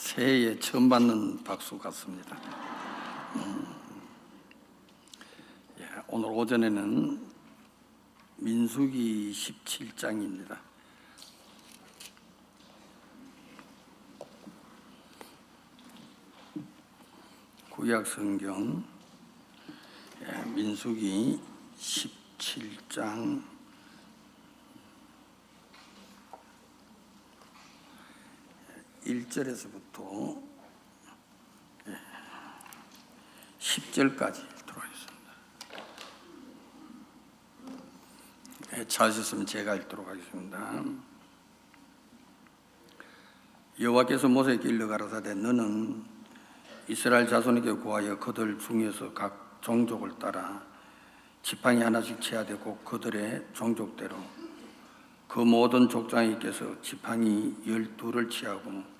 새해에 처음 받는 박수 같습니다. 오늘 오전에는 민수기 17장입니다. 구약 성경 민수기 17장 1절에서부터 10절까지 읽도록 하겠습니다. 찾으셨으면 제가 읽도록 하겠습니다. 여호와께서 모세에게 일러 가라사대 너는 이스라엘 자손에게 구하여 그들 중에서 각 종족을 따라 지팡이 하나씩 취하되 곧 그들의 종족대로 그 모든 족장에 있게서 지팡이 12를 취하고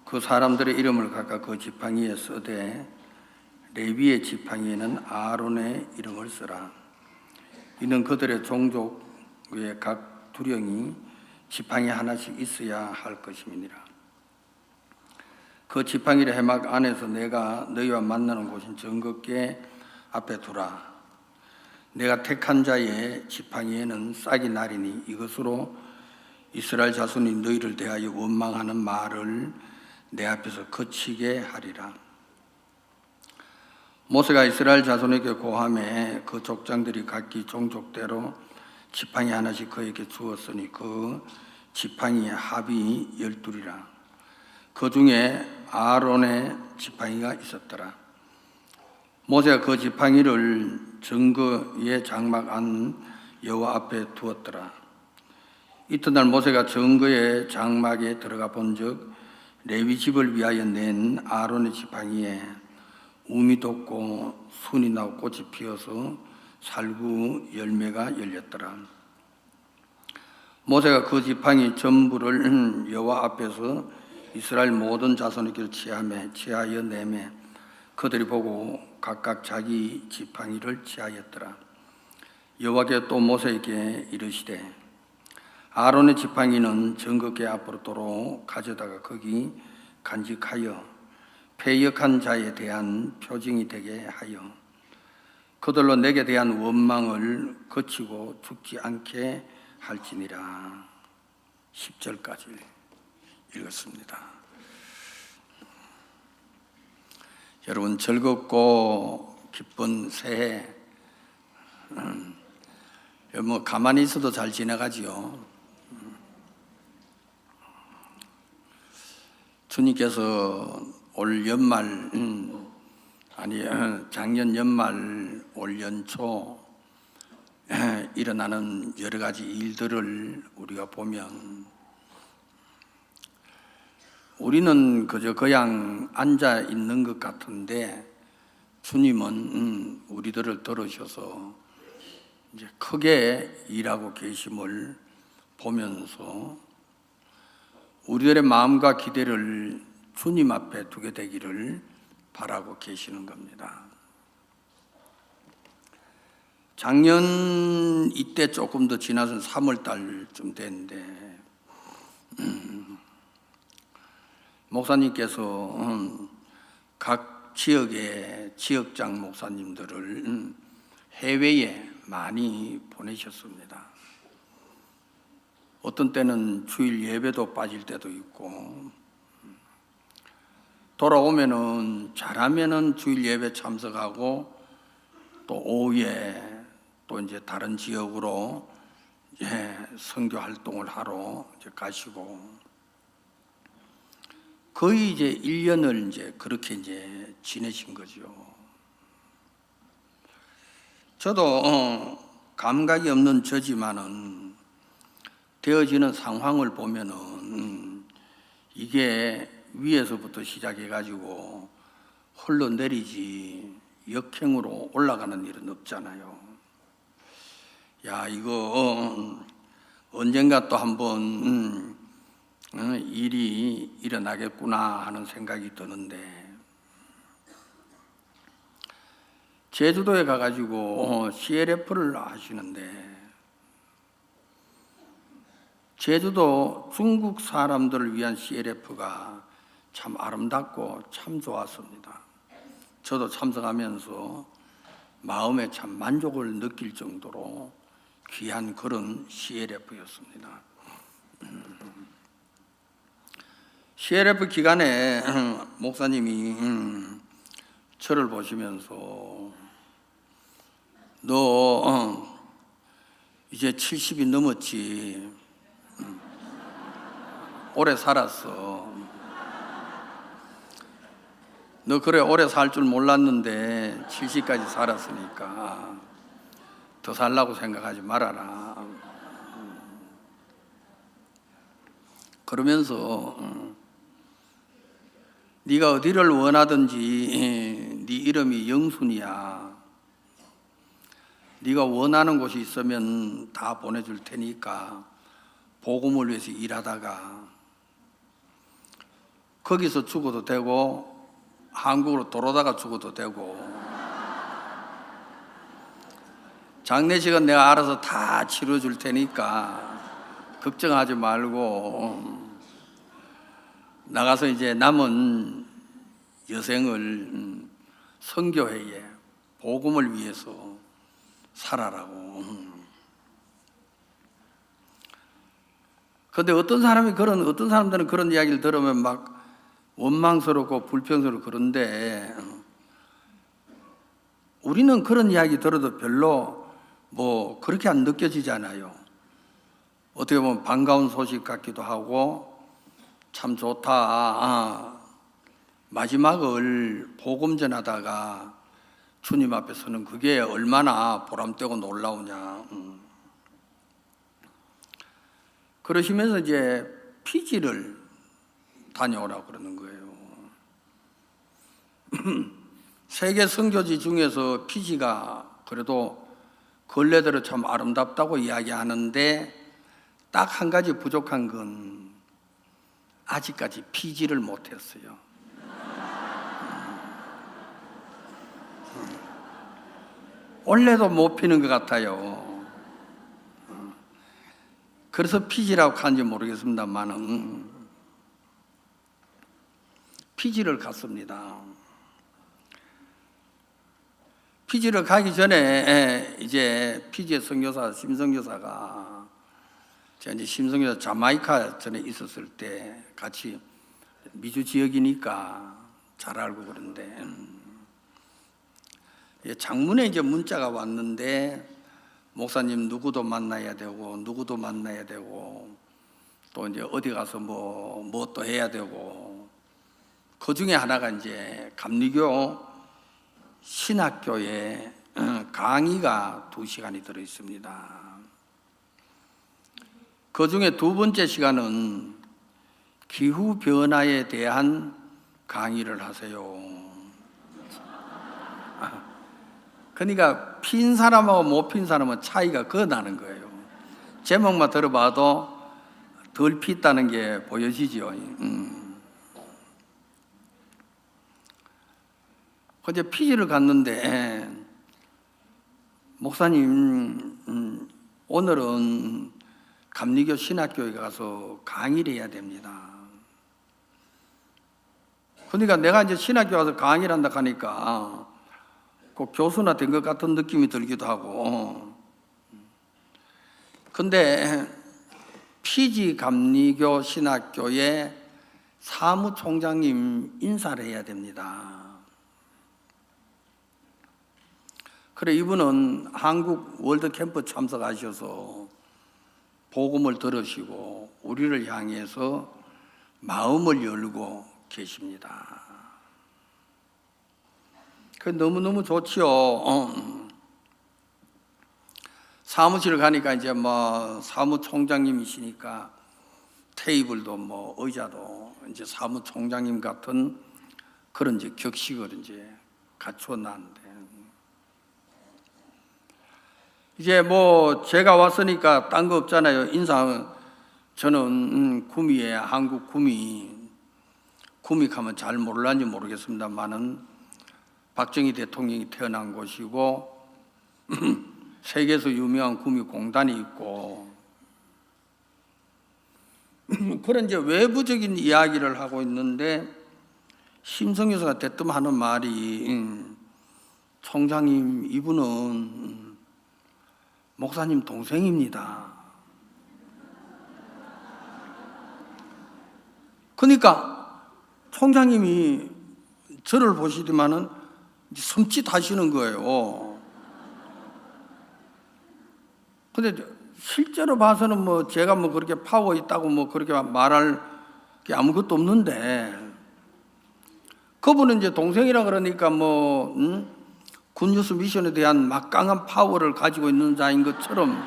그 사람들의 이름을 각각 그 지팡이에 쓰되 레위의 지팡이에는 아론의 이름을 쓰라. 이는 그들의 종족의 각 두령이 지팡이 하나씩 있어야 할 것임이니라. 그 지팡이를 해막 안에서 내가 너희와 만나는 곳인 정극계 앞에 두라. 내가 택한 자의 지팡이에는 싹이 나리니 이것으로 이스라엘 자손이 너희를 대하여 원망하는 말을 내 앞에서 그치게 하리라. 모세가 이스라엘 자손에게 고하매 그 족장들이 각기 종족대로 지팡이 하나씩 그에게 주었으니 그 지팡이의 합이 12이라. 그 중에 아론의 지팡이가 있었더라. 모세가 그 지팡이를 정거의 장막 안 여호와 앞에 두었더라. 이튿날 모세가 정거의 장막에 들어가 본즉 레위 집을 위하여 낸 아론의 지팡이에 우미 돋고 순이 나고 꽃이 피어서 살구 열매가 열렸더라. 모세가 그 지팡이 전부를 여호와 앞에서 이스라엘 모든 자손에게 취하여 내매 그들이 보고 각각 자기 지팡이를 취하였더라. 여호와께서 또 모세에게 이르시되 아론의 지팡이는 정극계 앞으로 도로 가져다가 거기 간직하여 패역한 자에 대한 표징이 되게 하여 그들로 내게 대한 원망을 그치고 죽지 않게 할지니라. 10절까지 읽었습니다. 여러분 즐겁고 기쁜 새해 가만히 있어도 잘 지나가지요. 주님께서 올 연말 작년 연말 올 연초 일어나는 여러 가지 일들을 우리가 보면 우리는 그저 그냥 앉아 있는 것 같은데 주님은 우리들을 들으셔서 이제 크게 일하고 계심을 보면서 우리들의 마음과 기대를 주님 앞에 두게 되기를 바라고 계시는 겁니다. 작년 이때 조금 더 지나서 3월 달쯤 됐는데 목사님께서 각 지역의 지역장 목사님들을 해외에 많이 보내셨습니다. 어떤 때는 주일 예배도 빠질 때도 있고 돌아오면은 잘하면은 주일 예배 참석하고 또 오후에 또 이제 다른 지역으로 이제 선교 활동을 하러 이제 가시고 거의 이제 1년을 이제 그렇게 이제 지내신 거죠. 저도 감각이 없는 저지만은 되어지는 상황을 보면은 이게 위에서부터 시작해가지고 흘러내리지 역행으로 올라가는 일은 없잖아요. 야, 이거 언젠가 또 한번 일이 일어나겠구나 하는 생각이 드는데 제주도에 가가지고 CLF를 하시는데 제주도 중국 사람들을 위한 CLF가 참 아름답고 참 좋았습니다. 저도 참석하면서 마음에 참 만족을 느낄 정도로 귀한 그런 CLF였습니다. CLF 기간에 목사님이 저를 보시면서 너 이제 70이 넘었지, 오래 살았어. 너 그래 오래 살 줄 몰랐는데 70까지 살았으니까 더 살라고 생각하지 말아라. 그러면서 네가 어디를 원하든지 네 이름이 영순이야. 네가 원하는 곳이 있으면 다 보내줄 테니까 복음을 위해서 일하다가 거기서 죽어도 되고 한국으로 돌아다가 죽어도 되고, 장례식은 내가 알아서 다 치러줄 테니까 걱정하지 말고 나가서 이제 남은 여생을 선교회에 복음을 위해서 살아라고. 그런데 어떤 사람들은 그런 이야기를 들으면 막 원망스럽고 불평스럽고 그런데, 우리는 그런 이야기 들어도 별로 뭐 그렇게 안 느껴지잖아요. 어떻게 보면 반가운 소식 같기도 하고 참 좋다. 마지막을 복음 전하다가 주님 앞에 서는 그게 얼마나 보람되고 놀라우냐. 그러시면서 이제 피지를 다녀오라고 그러는 거예요. 세계 선교지 중에서 피지가 그래도 걸레대로 참 아름답다고 이야기하는데 딱 한 가지 부족한 건 아직까지 피지를 못했어요. 원래도 못 피는 것 같아요. 그래서 피지라고 하는지 모르겠습니다만은 피지를 갔습니다. 피지를 가기 전에 이제 피지의 선교사 심선교사가, 제가 이제 심선교사 자마이카 전에 있었을 때 같이 미주 지역이니까 잘 알고 그런데, 장문에 이제 문자가 왔는데 목사님 누구도 만나야 되고 누구도 만나야 되고 또 이제 어디 가서 뭐 또 해야 되고, 그 중에 하나가 이제 감리교 신학교에 강의가 2시간이 들어 있습니다. 그 중에 두 번째 시간은 기후 변화에 대한 강의를 하세요. 그러니까 핀 사람하고 못 핀 사람은 차이가 그 나는 거예요. 제목만 들어봐도 덜 pis다는 게 보여지죠. 어제 피지를 갔는데 목사님 오늘은 감리교 신학교에 가서 강의를 해야 됩니다. 그러니까 내가 이제 신학교 가서 강의를 한다 하니까 꼭 교수나 된 것 같은 느낌이 들기도 하고, 근데 피지 감리교 신학교의 사무총장님 인사를 해야 됩니다. 그래, 이분은 한국 월드캠프 참석하셔서 복음을 들으시고 우리를 향해서 마음을 열고 계십니다. 그 너무너무 좋지요. 사무실을 가니까 이제 뭐 사무총장님이시니까 테이블도 뭐 의자도 이제 사무총장님 같은 그런 이제 격식을 이제 갖추어 놨는데, 이제 뭐 제가 왔으니까 딴 거 없잖아요. 인사, 저는 구미에 한국 구미 가면 잘 모를란지 모르겠습니다만은 박정희 대통령이 태어난 곳이고 세계에서 유명한 구미 공단이 있고 그런 이제 외부적인 이야기를 하고 있는데, 심성교사가 대뜸 하는 말이 총장님 이분은 목사님 동생입니다. 그러니까 총장님이 저를 보시더만은 섬찟하시는 거예요. 근데 실제로 봐서는 뭐 제가 뭐 그렇게 파워 있다고 뭐 그렇게 말할 게 아무것도 없는데, 그분은 이제 동생이라 그러니까 뭐 굿뉴스 미션에 대한 막강한 파워를 가지고 있는 자인 것처럼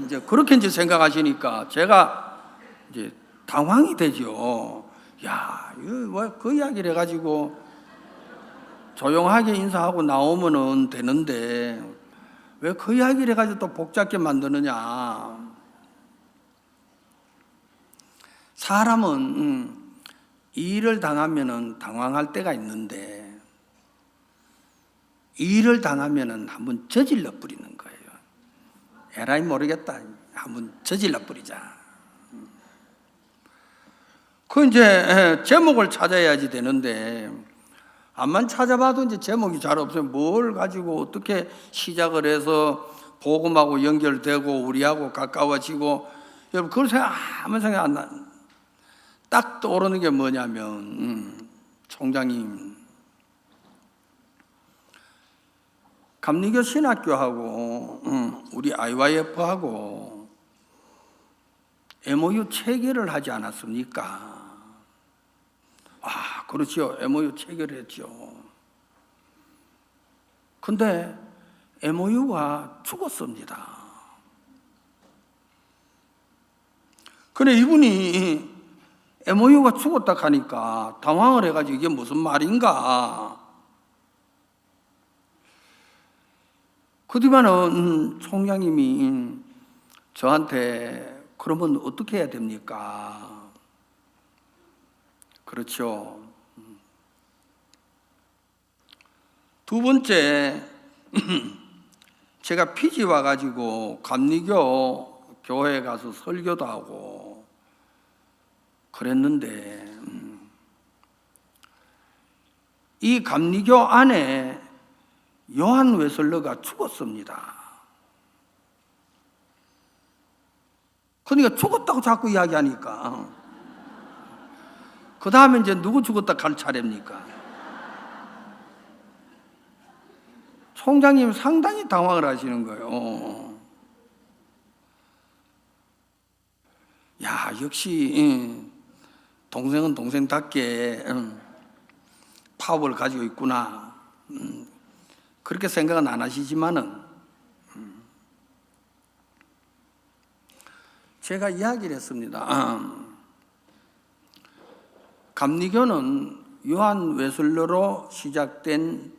이제 그렇게 이제 생각하시니까 제가 이제 당황이 되죠. 야, 이거 그 이야기를 해가지고 조용하게 인사하고 나오면은 되는데 왜 그 이야기를 해가지고 또 복잡하게 만드느냐. 사람은 이 일을 당하면은 당황할 때가 있는데 이 일을 당하면은 한번 저질러 버리는 거예요. 에라이 모르겠다, 한번 저질러 버리자. 그 이제 제목을 찾아야지 되는데 암만 찾아봐도 이제 제목이 잘 없어요. 뭘 가지고 어떻게 시작을 해서 복음하고 연결되고 우리하고 가까워지고, 여러분 그걸 아무 생각 안 나. 딱 떠오르는 게 뭐냐면 총장님 감리교 신학교하고 우리 IYF하고 MOU 체결을 하지 않았습니까? 아, 그렇죠. MOU 체결을 했죠. 근데 MOU가 죽었습니다. 근데 이분이 MOU가 죽었다 하니까 당황을 해가지고 이게 무슨 말인가. 그뒤만은 총장님이 저한테 그러면 어떻게 해야 됩니까? 그렇죠. 두 번째, 제가 피지 와가지고 감리교 교회에 가서 설교도 하고 그랬는데 이 감리교 안에 요한 웨슬러가 죽었습니다. 그러니까 죽었다고 자꾸 이야기하니까 그 다음에 이제 누구 죽었다 갈 차례입니까? 총장님 상당히 당황을 하시는 거예요. 야, 역시 동생은 동생답게 파워를 가지고 있구나. 그렇게 생각은 안 하시지만은 제가 이야기를 했습니다. 감리교는 요한 웨슬러로 시작된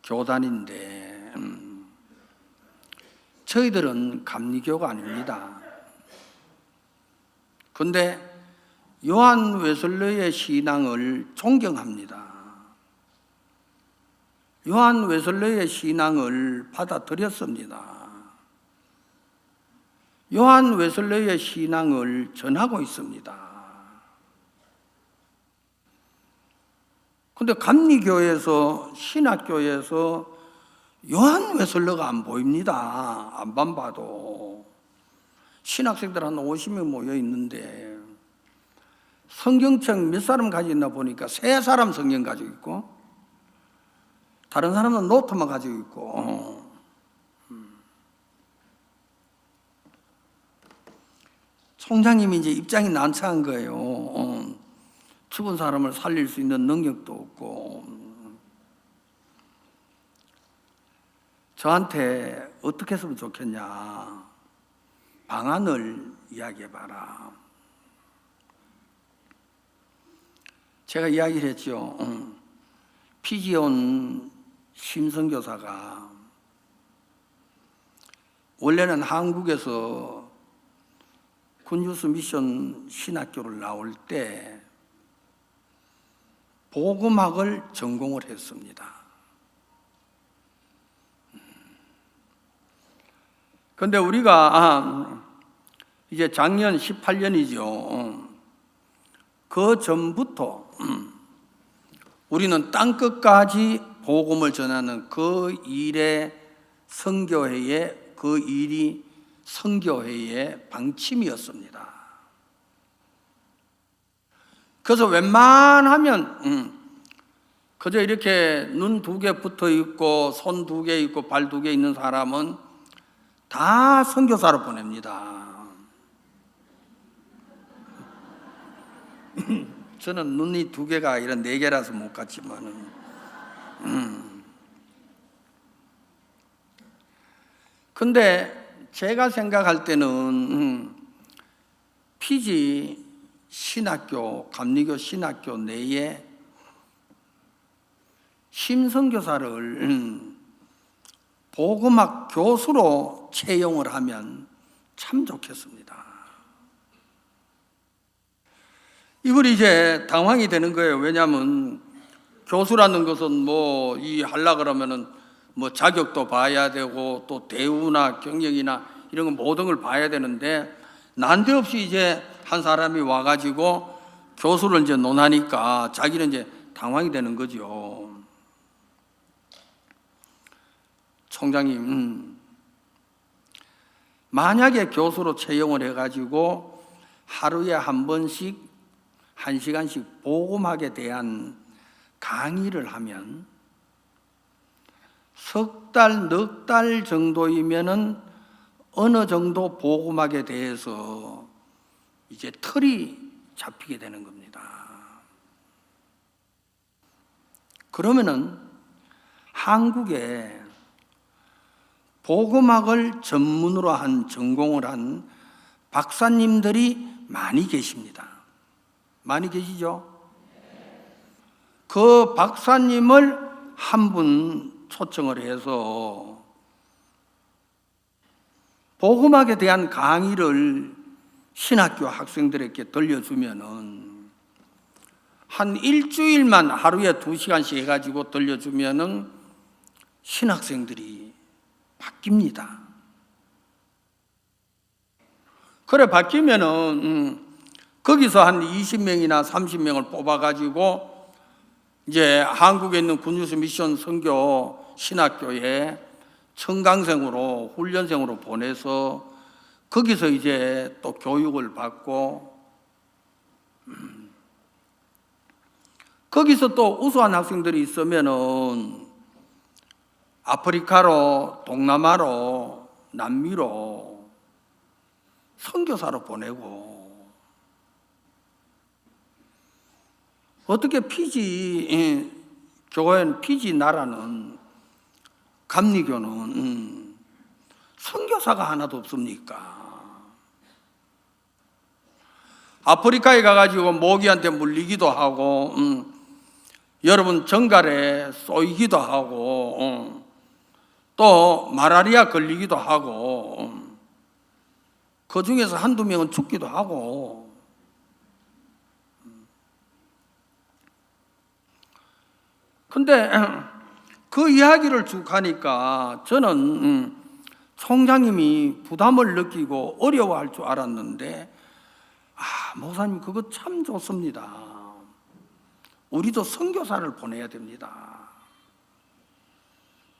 교단인데 저희들은 감리교가 아닙니다. 근데 요한 웨슬러의 신앙을 존경합니다. 요한 웨슬러의 신앙을 받아들였습니다. 요한 웨슬러의 신앙을 전하고 있습니다. 근데 감리교에서 신학교에서 요한 웨슬러가 안 보입니다. 안만 봐도 신학생들 한 50명 모여 있는데 성경책 몇 사람 가지고 있나 보니까 3사람 성경 가지고 있고 다른 사람은 노트만 가지고 있고 총장님이 이제 입장이 난처한 거예요. 죽은 사람을 살릴 수 있는 능력도 없고 저한테 어떻게 했으면 좋겠냐, 방안을 이야기해봐라. 제가 이야기를 했죠. 피지 온 심성교사가 원래는 한국에서 굿뉴스 미션 신학교를 나올 때 복음학을 전공을 했습니다. 그런데 우리가 이제 작년 18년이죠. 그 전부터 우리는 땅끝까지 복음을 전하는 그 일의 선교회의 그 일이 선교회의 방침이었습니다. 그래서 웬만하면 그저 이렇게 눈 2개 붙어 있고 손 2개 있고 발 2개 있는 사람은 다 선교사로 보냅니다. 저는 눈이 2개가 이런 4개라서 못 갔지만은 근데 제가 생각할 때는 피지 신학교, 감리교 신학교 내에 심선교사를 복음학 교수로 채용을 하면 참 좋겠습니다. 이분이 이제 당황이 되는 거예요. 왜냐하면 교수라는 것은 뭐 하려 그러면은 뭐 자격도 봐야 되고 또 대우나 경력이나 이런 거 모든 걸 봐야 되는데 난데없이 이제 한 사람이 와가지고 교수를 이제 논하니까 자기는 이제 당황이 되는 거죠. 총장님, 만약에 교수로 채용을 해가지고 하루에 한 번씩 1시간씩 복음학에 대한 강의를 하면 석 달, 넉 달 정도이면은 어느 정도 복음학에 대해서 이제 틀이 잡히게 되는 겁니다. 그러면은 한국에 복음학을 전문으로 한 전공을 한 박사님들이 많이 계십니다. 많이 계시죠? 그 박사님을 한 분 초청을 해서 복음학에 대한 강의를 신학교 학생들에게 들려주면은 한 일주일만 하루에 2시간씩 해가지고 들려주면은 신학생들이 바뀝니다. 그래 바뀌면은 거기서 한 20명이나 30명을 뽑아가지고 이제 한국에 있는 군유스 미션 선교 신학교에 청강생으로 훈련생으로 보내서 거기서 이제 또 교육을 받고 거기서 또 우수한 학생들이 있으면은 아프리카로, 동남아로, 남미로 선교사로 보내고 어떻게 피지 교회는 피지 나라는 감리교는 선교사가 하나도 없습니까? 아프리카에 가가지고 모기한테 물리기도 하고 여러분 정갈에 쏘이기도 하고 또 말라리아 걸리기도 하고 그 중에서 한두 명은 죽기도 하고 근데 그 이야기를 쭉 하니까 저는 총장님이 부담을 느끼고 어려워할 줄 알았는데 목사님 그거 참 좋습니다. 우리도 선교사를 보내야 됩니다.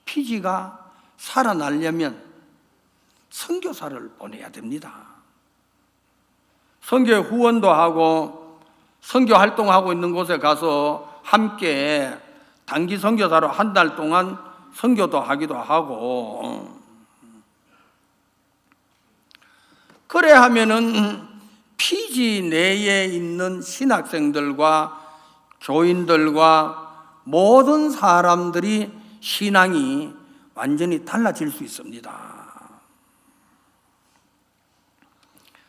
피지가 살아나려면 선교사를 보내야 됩니다. 선교에 후원도 하고 선교 활동하고 있는 곳에 가서 함께 단기 선교사로 한 달 동안 선교도 하기도 하고 그래 하면은 피지 내에 있는 신학생들과 교인들과 모든 사람들이 신앙이 완전히 달라질 수 있습니다.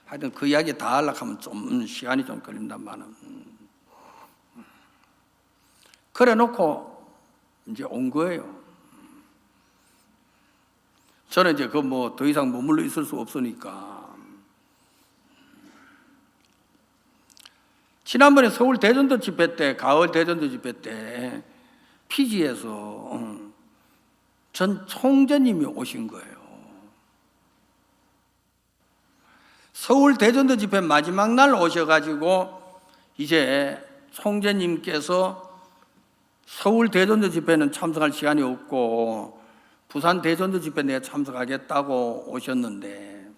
하여튼 그 이야기 다 하려고 하면 좀 시간이 좀 걸린단말은 그래 놓고 이제 온 거예요. 저는 이제 그 뭐 더 이상 머물러 있을 수 없으니까 지난번에 서울 대전도 집회 때 가을 대전도 집회 때 피지에서 전 총재님이 오신 거예요. 서울 대전도 집회 마지막 날 오셔가지고 이제 총재님께서 서울 대전도 집회는 참석할 시간이 없고 부산 대전도 집회 내가 참석하겠다고 오셨는데,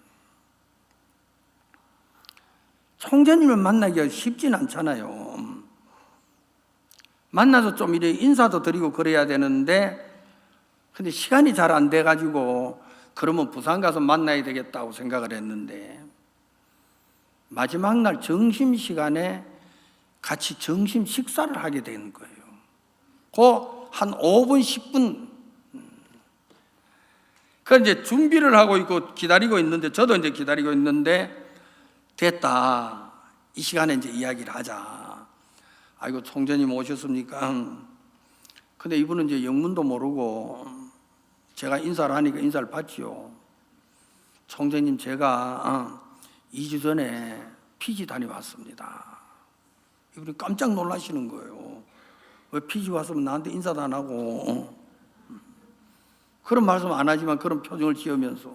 총재님을 만나기가 쉽진 않잖아요. 만나서 좀 이래 인사도 드리고 그래야 되는데, 근데 시간이 잘 안 돼가지고 그러면 부산 가서 만나야 되겠다고 생각을 했는데, 마지막 날 점심시간에 같이 점심 식사를 하게 된 거예요. 그 한 5분, 10분. 그 이제 준비를 하고 있고 기다리고 있는데, 저도 이제 기다리고 있는데, 됐다. 이 시간에 이제 이야기를 하자. 아이고, 총재님 오셨습니까? 근데 이분은 이제 영문도 모르고 제가 인사를 하니까 인사를 받지요. 총재님, 제가 2주 전에 피지 다녀왔습니다. 이분이 깜짝 놀라시는 거예요. 왜 피지 왔으면 나한테 인사도 안 하고, 그런 말씀 안 하지만 그런 표정을 지으면서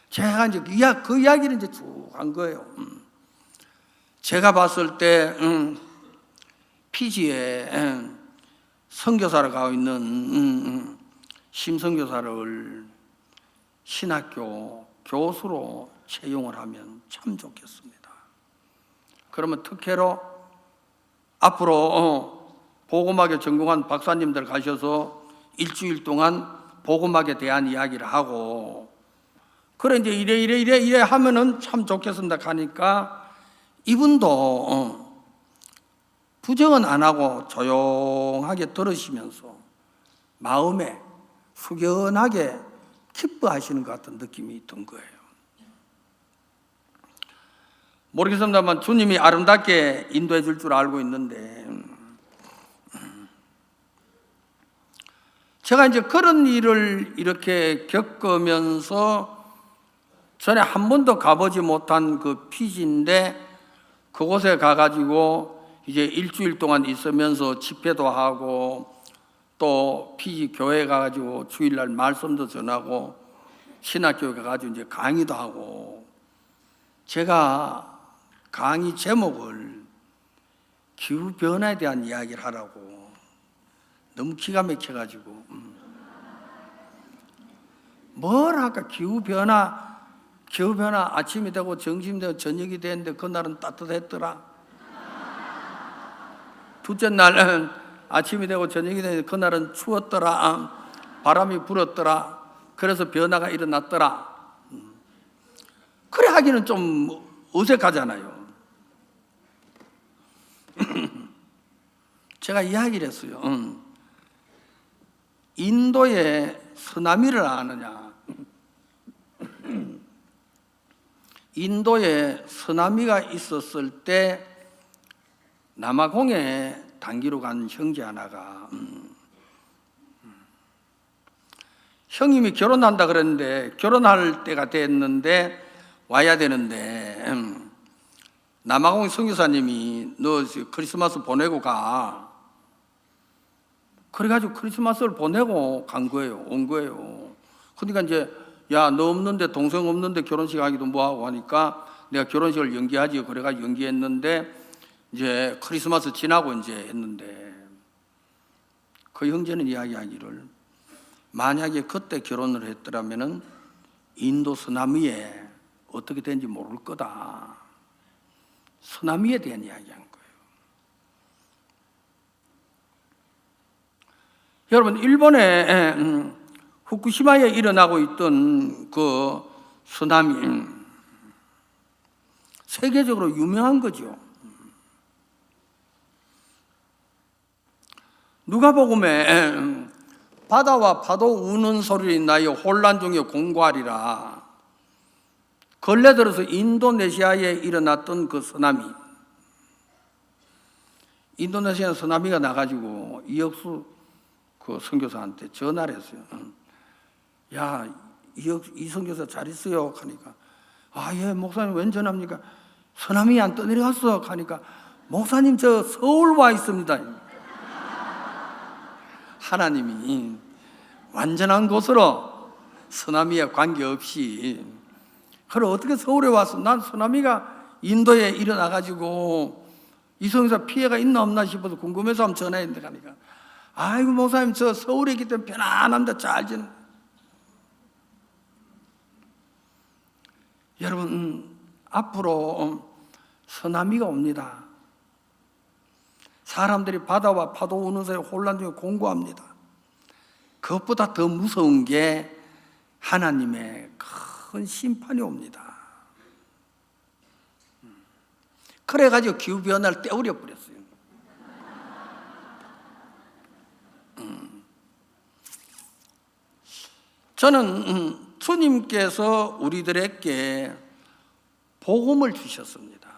제가 이제 그 이야기를 이제 쭉 한 거예요. 제가 봤을 때 피지에 선교사를 가고 있는 심선교사를 신학교 교수로 채용을 하면 참 좋겠습니다. 그러면 특혜로 앞으로 복음학에 전공한 박사님들 가셔서 일주일 동안 복음학에 대한 이야기를 하고, 그래 이제 이래 하면은 참 좋겠습니다 하니까 이분도 부정은 안 하고 조용하게 들으시면서 마음에 숙연하게 기뻐하시는 것 같은 느낌이 든 거예요. 모르겠습니다만 주님이 아름답게 인도해 줄 줄 알고 있는데, 제가 이제 그런 일을 이렇게 겪으면서 전에 한 번도 가보지 못한 그 피지인데, 그곳에 가가지고 이제 일주일 동안 있으면서 집회도 하고, 또 피지 교회 가가지고 주일날 말씀도 전하고, 신학교에 가가지고 이제 강의도 하고, 제가 강의 제목을 기후변화에 대한 이야기를 하라고 너무 기가 막혀가지고, 뭘 할까? 기후변화 아침이 되고 점심이 되고 저녁이 되는데 그날은 따뜻했더라. 둘째 날은 아침이 되고 저녁이 되는데 그날은 추웠더라. 바람이 불었더라. 그래서 변화가 일어났더라. 그래 하기는 좀 어색하잖아요. 제가 이야기를 했어요. 인도에 쓰나미를 아느냐? 인도에 쓰나미가 있었을 때 남아공에 단기로 간 형제 하나가 형님이 결혼한다 그랬는데, 결혼할 때가 됐는데 와야 되는데 남아공 선교사님이 너 크리스마스 보내고 가. 그래가지고 크리스마스를 보내고 간 거예요. 온 거예요. 그러니까 이제 야, 너 없는데, 동생 없는데 결혼식 하기도 뭐하고 하니까 내가 결혼식을 연기하지. 그래가지고 연기했는데 이제 크리스마스 지나고 이제 했는데, 그 형제는 이야기하기를 만약에 그때 결혼을 했더라면은 인도 쓰나미에 어떻게 된지 모를 거다. 쓰나미에 대한 이야기한 거예요. 여러분, 일본에 후쿠시마에 일어나고 있던 그 쓰나미, 세계적으로 유명한 거죠. 누가복음에 바다와 파도 우는 소리를 인하여 혼란 중에 공고하리라. 근래 들어서 인도네시아에 일어났던 그 쓰나미, 인도네시아 쓰나미가 나가지고 이혁수 그 선교사한테 전화를 했어요. 야, 이 선교사 잘 있어요? 하니까 예, 목사님 웬 전화입니까? 쓰나미 안 떠내려갔어? 하니까 목사님 저 서울 와 있습니다. 하나님이 완전한 곳으로 쓰나미에 관계없이, 그래 어떻게 서울에 와서, 난 쓰나미가 인도에 일어나가지고 이성사 피해가 있나 없나 싶어서 궁금해서 한번 전화했는데 가니까 아이고 목사님 저 서울에 있기 때문에 편안합니다. 잘 지내. 여러분 앞으로 쓰나미가 옵니다. 사람들이 바다와 파도 오는 사이에 혼란 중에 공고합니다. 그것보다 더 무서운 게 하나님의 큰 심판이 옵니다. 그래가지고 기후변화를 떼우려 버렸어요. 저는 주님께서 우리들에게 복음을 주셨습니다.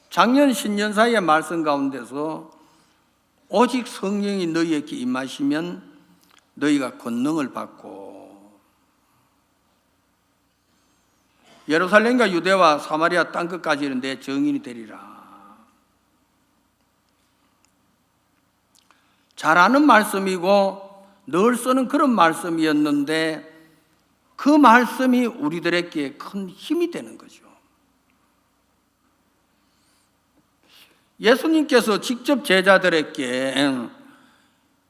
작년 신년사의 말씀 가운데서 오직 성령이 너희에게 임하시면 너희가 권능을 받고 예루살렘과 유대와 사마리아 땅끝까지 이르는 내 증인이 되리라. 잘 아는 말씀이고 늘 쓰는 그런 말씀이었는데 그 말씀이 우리들에게 큰 힘이 되는 거죠. 예수님께서 직접 제자들에게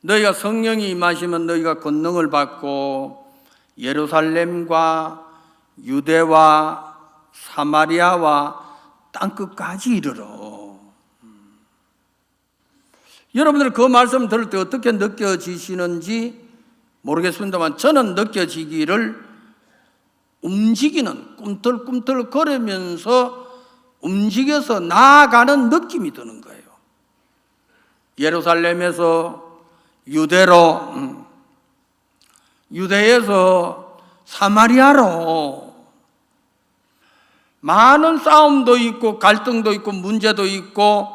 너희가 성령이 임하시면 너희가 권능을 받고 예루살렘과 유대와 사마리아와 땅끝까지 이르러. 여러분들 그 말씀 들을 때 어떻게 느껴지시는지 모르겠습니다만 저는 느껴지기를 움직이는 꿈틀꿈틀 거리면서 움직여서 나아가는 느낌이 드는 거예요. 예루살렘에서 유대로, 유대에서 사마리아로 많은 싸움도 있고 갈등도 있고 문제도 있고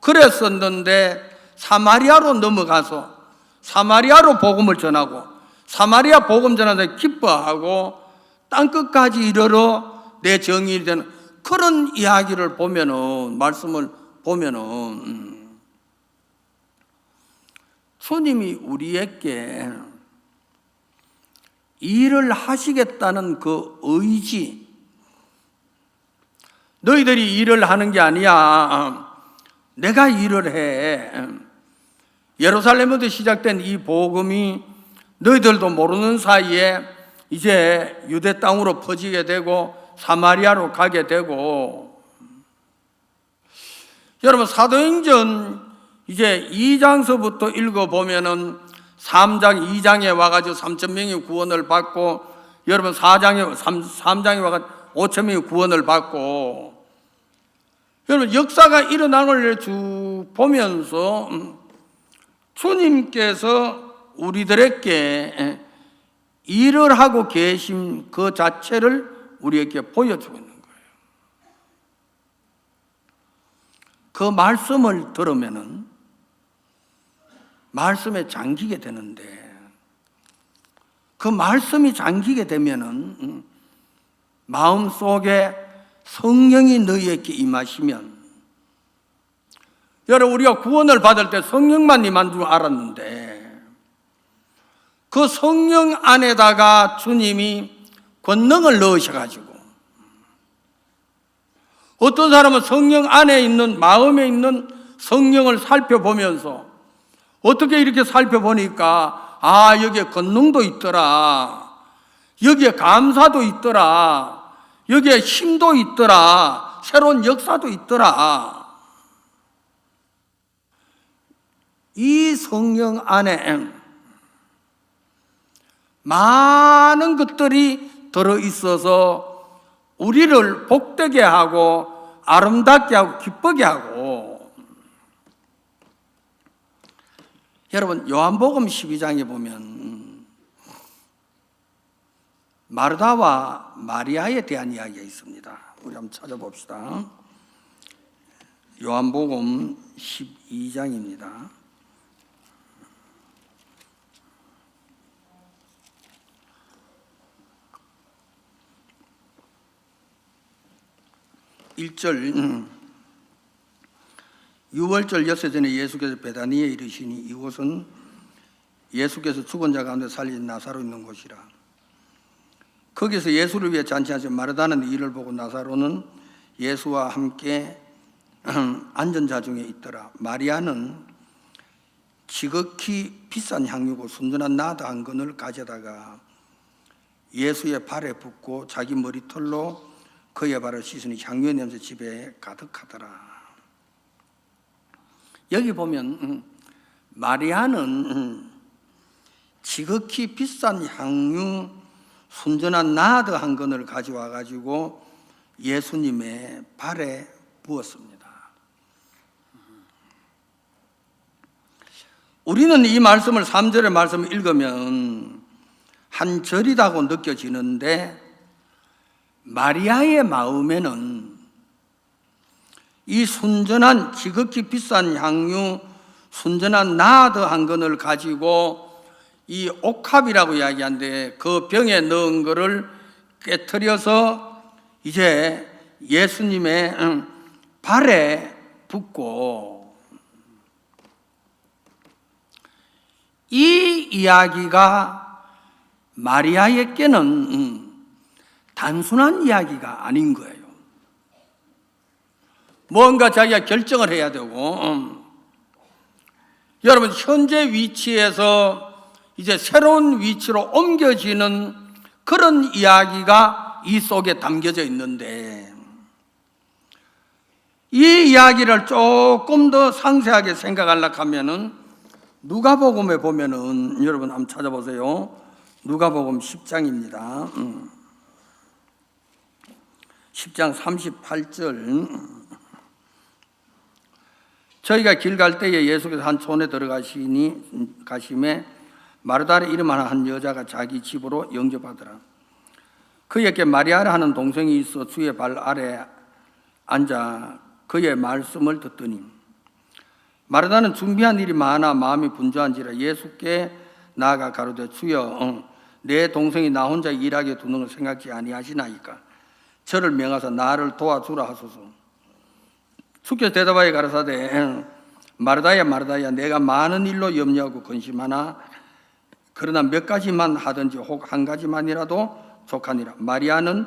그랬었는데 사마리아로 넘어가서 사마리아로 복음을 전하고 사마리아 복음 전하는데 기뻐하고 땅끝까지 이르러 내 정의이 되는 그런 이야기를 보면은 말씀을 보면은 주님이 우리에게 일을 하시겠다는 그 의지, 너희들이 일을 하는 게 아니야. 내가 일을 해. 예루살렘부터 시작된 이 복음이 너희들도 모르는 사이에 이제 유대 땅으로 퍼지게 되고 사마리아로 가게 되고, 여러분 사도행전 이제 2장서부터 읽어보면은 3장, 2장에 와가지고 3,000명이 구원을 받고, 여러분 3장에 와가지고 5,000명이 구원을 받고, 여러분 역사가 일어나는 걸 쭉 보면서 주님께서 우리들에게 일을 하고 계신 그 자체를 우리에게 보여주고 있는 거예요. 그 말씀을 들으면은 말씀에 잠기게 되는데, 그 말씀이 잠기게 되면은 마음속에 성령이 너희에게 임하시면, 여러분 우리가 구원을 받을 때 성령만 임한 줄 알았는데 그 성령 안에다가 주님이 권능을 넣으셔가지고, 어떤 사람은 성령 안에 있는, 마음에 있는 성령을 살펴보면서 어떻게 이렇게 살펴보니까 아 여기에 권능도 있더라, 여기에 감사도 있더라, 여기에 힘도 있더라, 새로운 역사도 있더라. 이 성령 안에 많은 것들이 들어있어서 우리를 복되게 하고 아름답게 하고 기쁘게 하고, 여러분 요한복음 12장에 보면 마르다와 마리아에 대한 이야기가 있습니다. 우리 한번 찾아봅시다. 요한복음 12장입니다. 유월절 엿새 전에 예수께서 베다니에 이르시니 이곳은 예수께서 죽은 자 가운데 살린 나사로 있는 곳이라. 거기서 예수를 위해 잔치하신 마르다는 일을 보고 나사로는 예수와 함께 앉은 자 중에 있더라. 마리아는 지극히 비싼 향유고 순전한 나드 한 근을 가져다가 예수의 발에 붓고 자기 머리털로 그의 발을 씻으니 향유의 냄새 집에 가득하더라. 여기 보면 마리아는 지극히 비싼 향유 순전한 나드 한 근을 가져와 가지고 예수님의 발에 부었습니다. 우리는 이 말씀을 3절의 말씀을 읽으면 한 절이라고 느껴지는데 마리아의 마음에는 이 순전한 지극히 비싼 향유 순전한 나드 한 근을 가지고 이 옥합이라고 이야기하는데 그 병에 넣은 거를 깨트려서 이제 예수님의 발에 붓고, 이 이야기가 마리아에게는 단순한 이야기가 아닌 거예요. 뭔가 자기가 결정을 해야 되고, 여러분 현재 위치에서 이제 새로운 위치로 옮겨지는 그런 이야기가 이 속에 담겨져 있는데, 이 이야기를 조금 더 상세하게 생각하려고 하면은 누가복음에 보면은, 여러분 한번 찾아보세요. 누가복음 10장입니다. 10장 38절. 저희가 길 갈 때에 예수께서 한 촌에 가심에 마르다를 이름하는 한 여자가 자기 집으로 영접하더라. 그에게 마리아라 하는 동생이 있어 주의 발 아래 앉아 그의 말씀을 듣더니, 마르다는 준비한 일이 많아 마음이 분주한지라 예수께 나아가 가로되 주여, 내 동생이 나 혼자 일하게 두는 걸 생각지 아니하시나이까 저를 명하사 나를 도와주라 하소서. 주께서 대답하여 가라사대 마르다야 마르다야, 내가 많은 일로 염려하고 근심하나 그러나 몇 가지만 하든지 혹 한 가지만이라도 족하니라. 마리아는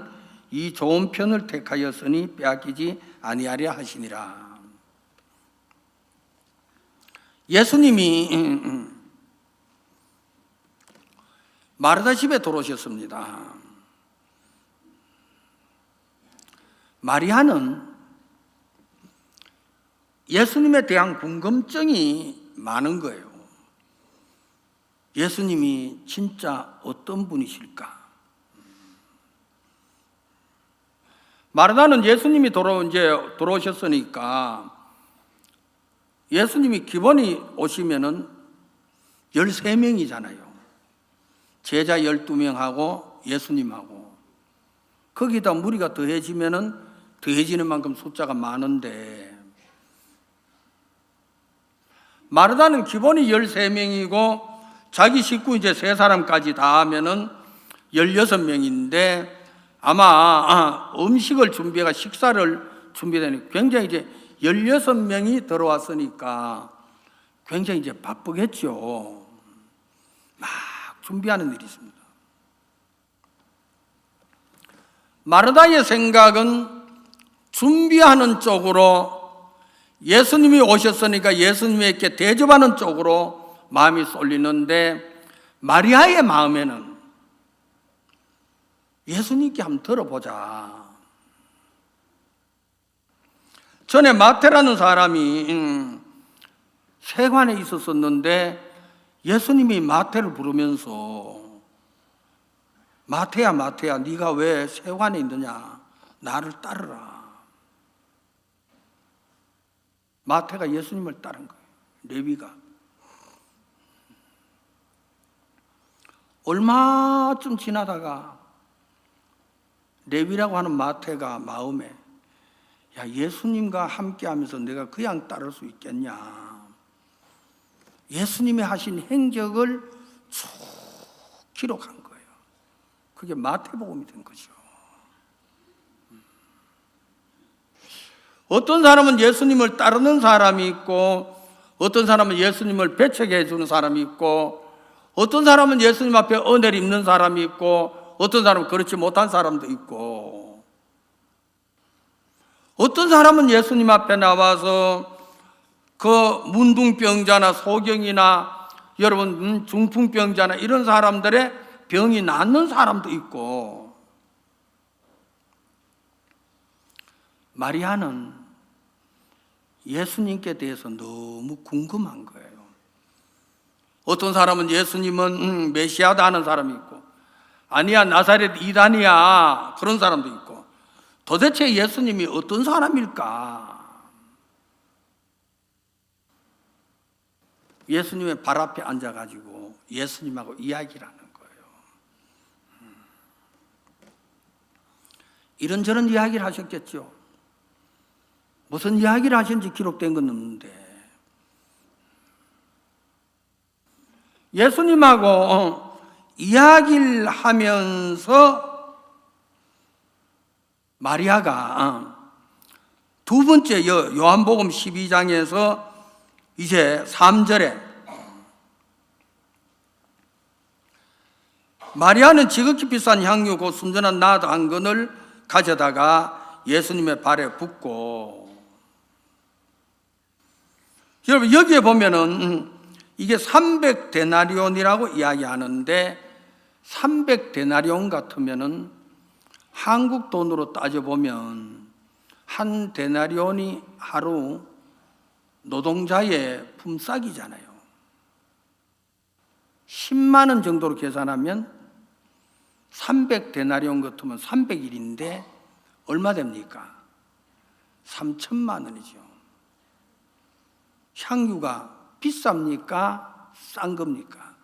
이 좋은 편을 택하였으니 빼앗기지 아니하려 하시니라. 예수님이 마르다 집에 들어오셨습니다. 마리아는 예수님에 대한 궁금증이 많은 거예요. 예수님이 진짜 어떤 분이실까? 마르다는 예수님이 들어오셨으니까, 예수님이 기본이 오시면은 13명이잖아요. 제자 12명하고 예수님하고, 거기다 무리가 더해지면은 더해지는 만큼 숫자가 많은데, 마르다는 기본이 13명이고 자기 식구 이제 3사람까지 다 하면은 16명인데, 아마 음식을 준비해가 식사를 준비되니 굉장히 이제 16명이 들어왔으니까 굉장히 이제 바쁘겠죠. 막 준비하는 일이 있습니다. 마르다의 생각은 준비하는 쪽으로, 예수님이 오셨으니까 예수님에게 대접하는 쪽으로 마음이 쏠리는데, 마리아의 마음에는 예수님께 한번 들어보자. 전에 마태라는 사람이 세관에 있었었는데 예수님이 마태를 부르면서 마태야 마태야, 네가 왜 세관에 있느냐, 나를 따르라. 마태가 예수님을 따른 거예요. 레위가. 얼마쯤 지나다가 레위라고 하는 마태가 마음에, 야, 예수님과 함께 하면서 내가 그냥 따를 수 있겠냐. 예수님이 하신 행적을 쭉 기록한 거예요. 그게 마태복음이 된 거죠. 어떤 사람은 예수님을 따르는 사람이 있고, 어떤 사람은 예수님을 배척해 주는 사람이 있고, 어떤 사람은 예수님 앞에 은혜를 입는 사람이 있고, 어떤 사람은 그렇지 못한 사람도 있고, 어떤 사람은 예수님 앞에 나와서 그 문둥병자나 소경이나 여러분 중풍병자나 이런 사람들의 병이 낫는 사람도 있고, 마리아는 예수님께 대해서 너무 궁금한 거예요. 어떤 사람은 예수님은 메시아다 하는 사람이 있고, 아니야 나사렛 이단이야 그런 사람도 있고, 도대체 예수님이 어떤 사람일까? 예수님의 발 앞에 앉아가지고 예수님하고 이야기를 하는 거예요. 이런저런 이야기를 하셨겠죠. 무슨 이야기를 하셨는지 기록된 건 없는데, 예수님하고 이야기를 하면서 마리아가 두 번째 요한복음 12장에서 이제 3절에 마리아는 지극히 비싼 향유 곧 순전한 나드 한 근을 가져다가 예수님의 발에 붓고, 여러분 여기에 보면은 이게 300데나리온이라고 이야기하는데, 300데나리온 같으면은 한국 돈으로 따져보면 한 데나리온이 하루 노동자의 품삯이잖아요. 10만 원 정도로 계산하면 300데나리온 같으면 300일인데 얼마 됩니까? 3천만 원이죠. 향유가 비쌉니까? 싼 겁니까?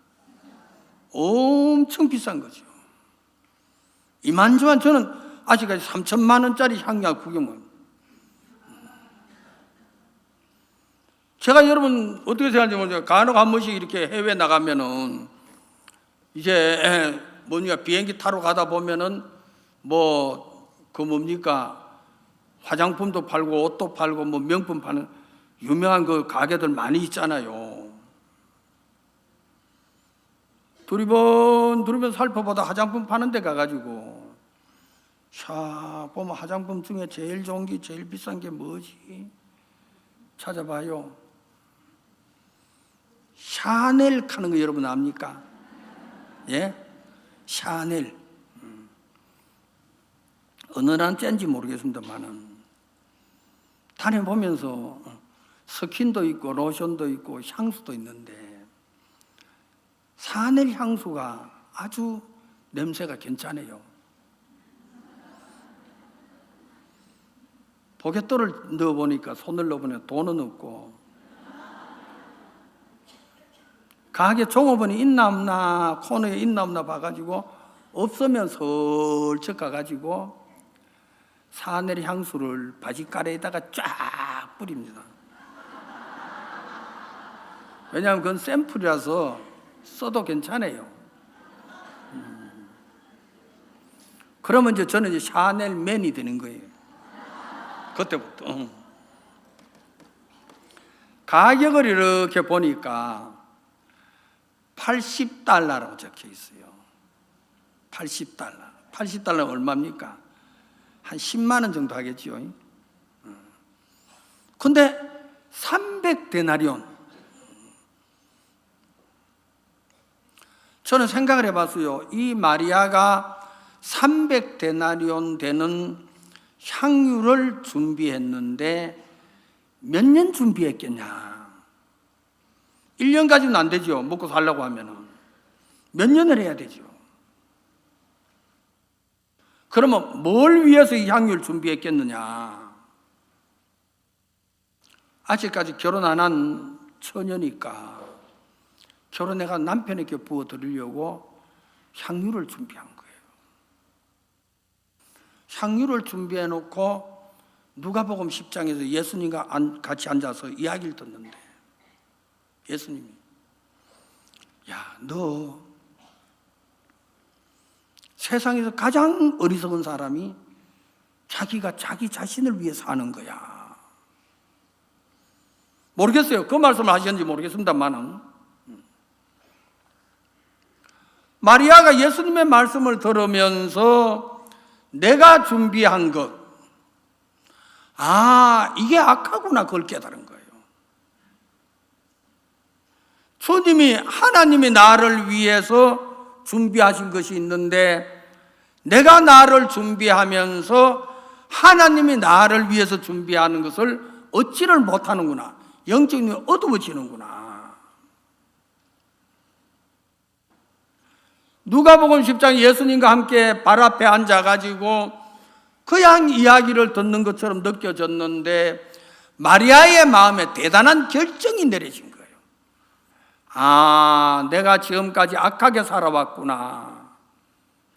엄청 비싼 거죠. 이만저만 저는 아직까지 3천만 원짜리 향유 구경은, 제가 여러분 어떻게 생각하는지 모르겠어요. 간혹 한 번씩 이렇게 해외 나가면은 이제 뭐니까 비행기 타러 가다 보면은 뭡니까 화장품도 팔고 옷도 팔고 명품 파는 유명한 그 가게들 많이 있잖아요. 두리번 살펴보다 화장품 파는 데 가가지고 샤 보면 화장품 중에 제일 좋은 게 제일 비싼 게 뭐지? 찾아봐요. 샤넬 하는 거 여러분 압니까? 예? 샤넬. 어느 나라 짠지 모르겠습니다만은 다녀보면서 스킨도 있고 로션도 있고 향수도 있는데 샤넬 향수가 아주 냄새가 괜찮아요. 포개돌을 넣어보니까 손을 넣어보니 돈은 없고, 가게 종업원이 있나 없나 코너에 있나 없나 봐가지고 없으면 슬쩍 가가지고 샤넬 향수를 바지가래에다가 쫙 뿌립니다. 왜냐하면 그건 샘플이라서 써도 괜찮아요. 그러면 이제 저는 이제 샤넬맨이 되는 거예요. 그때부터. 가격을 이렇게 보니까 80달러라고 적혀 있어요. 80달러. 80달러는 얼마입니까? 한 10만 원 정도 하겠죠. 근데 300데나리온. 저는 생각을 해봤어요. 이 마리아가 300데나리온 되는 향유를 준비했는데 몇 년 준비했겠냐? 1년 가지고는 안 되죠. 먹고 살려고 하면은 몇 년을 해야 되죠. 그러면 뭘 위해서 이 향유를 준비했겠느냐? 아직까지 결혼 안 한 처녀니까 결혼해가 남편에게 부어드리려고 향유를 준비한 거예요. 향유를 준비해 놓고 누가복음 10장에서 예수님과 같이 앉아서 이야기를 듣는데, 예수님이 야, 너 세상에서 가장 어리석은 사람이 자기가 자기 자신을 위해 사는 거야. 모르겠어요. 그 말씀을 하셨는지 모르겠습니다만은 마리아가 예수님의 말씀을 들으면서 내가 준비한 것, 이게 악하구나, 그걸 깨달은 거예요. 주님이, 하나님이 나를 위해서 준비하신 것이 있는데 내가 나를 준비하면서 하나님이 나를 위해서 준비하는 것을 얻지를 못하는구나. 영적인 눈이 어두워지는구나. 누가복음 10장 예수님과 함께 발 앞에 앉아가지고 그냥 이야기를 듣는 것처럼 느껴졌는데 마리아의 마음에 대단한 결정이 내려진 거예요. 내가 지금까지 악하게 살아왔구나.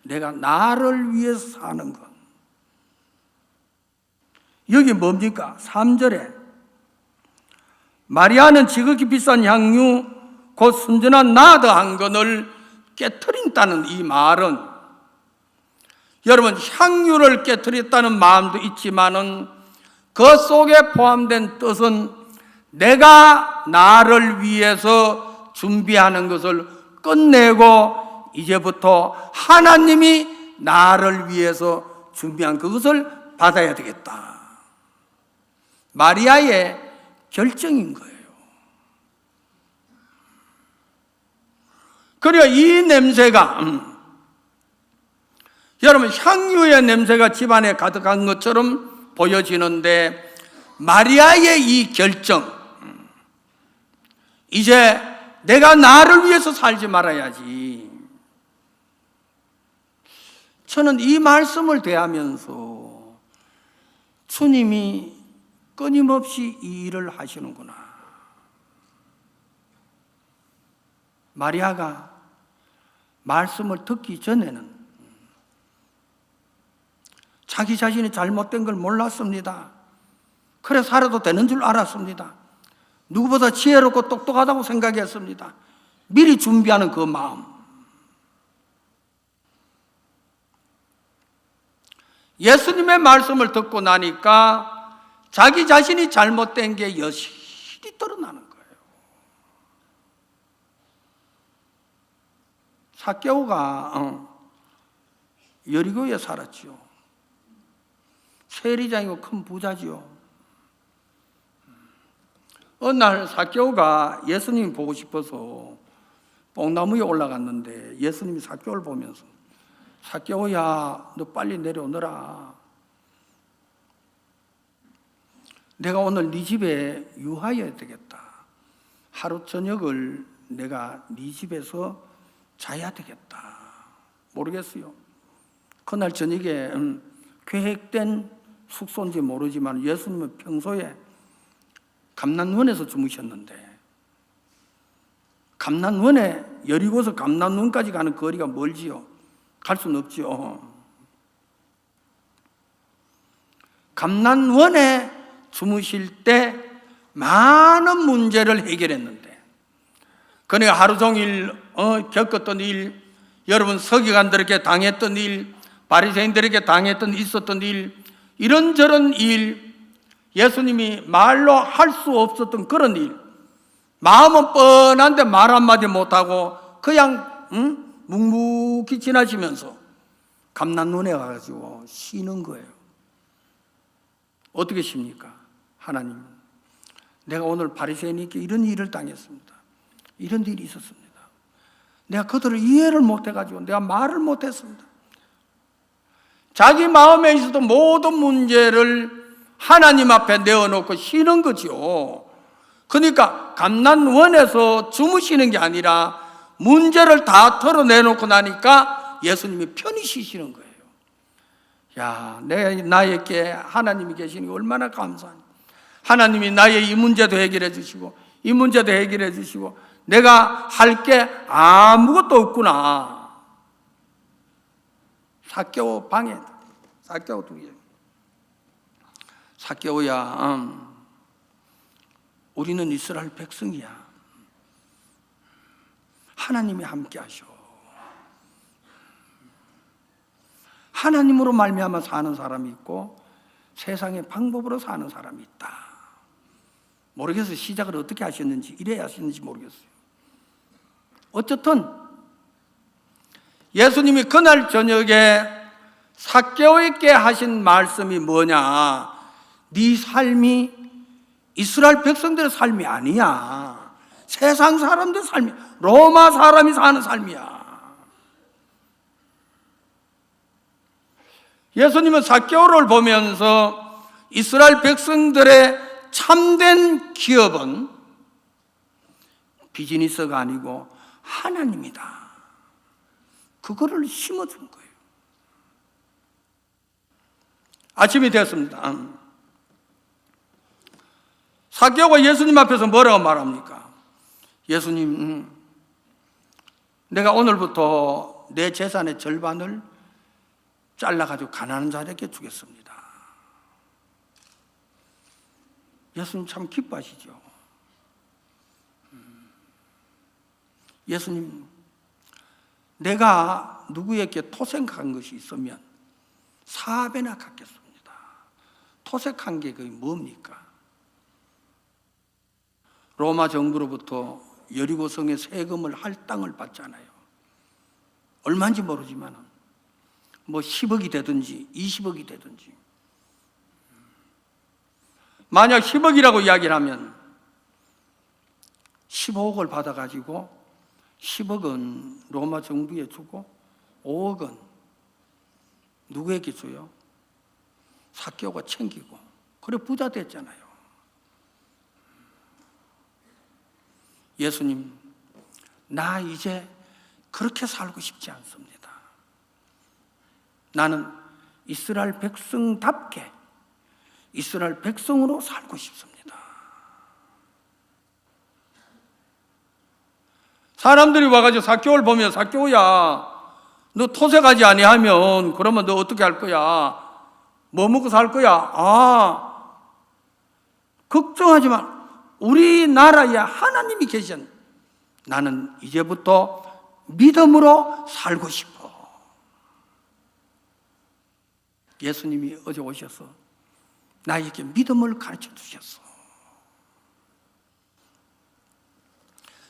내가 나를 위해서 사는 것. 여기 뭡니까? 3절에 마리아는 지극히 비싼 향유 곧 순전한 나드 한 건을 깨트린다는 이 말은, 여러분, 향유를 깨트렸다는 마음도 있지만은 그 속에 포함된 뜻은 내가 나를 위해서 준비하는 것을 끝내고 이제부터 하나님이 나를 위해서 준비한 그것을 받아야 되겠다. 마리아의 결정인 거예요. 그리고 이 냄새가 여러분, 향유의 냄새가 집안에 가득한 것처럼 보여지는데 마리아의 이 결정, 이제 내가 나를 위해서 살지 말아야지. 저는 이 말씀을 대하면서 주님이 끊임없이 이 일을 하시는구나. 마리아가 말씀을 듣기 전에는 자기 자신이 잘못된 걸 몰랐습니다. 그래 살아도 되는 줄 알았습니다. 누구보다 지혜롭고 똑똑하다고 생각했습니다. 미리 준비하는 그 마음. 예수님의 말씀을 듣고 나니까 자기 자신이 잘못된 게 여실히 드러나는 거예요. 삭개오가 여리고에 살았죠. 세리장이고 큰 부자지요. 어느 날 삭개오가 예수님 보고 싶어서 뽕나무에 올라갔는데 예수님이 삭개오를 보면서 삭개오야, 너 빨리 내려오너라. 내가 오늘 네 집에 유하여야 되겠다. 하루 저녁을 내가 네 집에서 자야 되겠다. 모르겠어요. 그날 저녁에 계획된 숙소인지 모르지만 예수님은 평소에 감난원에서 주무셨는데, 감난원에, 여리고서 감난원까지 가는 거리가 멀지요. 갈 수는 없지요. 감난원에 주무실 때 많은 문제를 해결했는데, 그러니까 하루 종일 겪었던 일, 여러분 서기관들에게 당했던 일, 바리새인들에게 당했던 있었던 일, 이런저런 일, 예수님이 말로 할 수 없었던 그런 일, 마음은 뻔한데 말 한마디 못하고 그냥 묵묵히 지나시면서 감난원에 가가지고 쉬는 거예요. 어떻게 쉽니까? 하나님, 내가 오늘 바리새인에게 이런 일을 당했습니다. 이런 일이 있었습니다. 내가 그들을 이해를 못해가지고 내가 말을 못했습니다. 자기 마음에 있어도 모든 문제를 하나님 앞에 내어놓고 쉬는 거죠. 그러니까 감난원에서 주무시는 게 아니라 문제를 다 털어내놓고 나니까 예수님이 편히 쉬시는 거예요. 야, 나에게 하나님이 계시는 게 얼마나 감사하니. 하나님이 나의 이 문제도 해결해 주시고 이 문제도 해결해 주시고 내가 할 게 아무것도 없구나. 삭개오 방에, 삭개오 두 개. 삭개오야, 우리는 이스라엘 백성이야. 하나님이 함께 하셔. 하나님으로 말미암아 사는 사람이 있고 세상의 방법으로 사는 사람이 있다. 모르겠어요. 시작을 어떻게 하셨는지, 이래야 하셨는지 모르겠어요. 어쨌든 예수님이 그날 저녁에 삭개오에게 하신 말씀이 뭐냐? 네 삶이 이스라엘 백성들의 삶이 아니야. 세상 사람들의 삶이, 로마 사람이 사는 삶이야. 예수님은 삭개오를 보면서 이스라엘 백성들의 참된 기업은 비즈니스가 아니고 하나님이다. 그거를 심어준 거예요. 아침이 되었습니다. 삭개오가 예수님 앞에서 뭐라고 말합니까? 예수님, 내가 오늘부터 내 재산의 절반을 잘라가지고 가난한 자에게 주겠습니다. 예수님 참 기뻐하시죠. 예수님, 내가 누구에게 토색한 것이 있으면 4배나 갚겠습니다. 토색한 게 그게 뭡니까? 로마 정부로부터 여리고성에 세금을 할당을 받잖아요. 얼마인지 모르지만 뭐 10억이 되든지 20억이 되든지, 만약 10억이라고 이야기를 하면 15억을 받아가지고 10억은 로마 정부에 주고 5억은 누구에게 줘요? 삭개오가 챙기고, 그래 부자 됐잖아요. 예수님, 나 이제 그렇게 살고 싶지 않습니다. 나는 이스라엘 백성답게 이스라엘 백성으로 살고 싶습니다. 사람들이 와가지고 삭개오를 보면, 삭개오야, 너 토색하지 아니하면 그러면 너 어떻게 할 거야? 뭐 먹고 살 거야? 걱정하지 마. 우리나라에 하나님이 계신, 나는 이제부터 믿음으로 살고 싶어. 예수님이 어제 오셔서 나에게 믿음을 가르쳐 주셨어.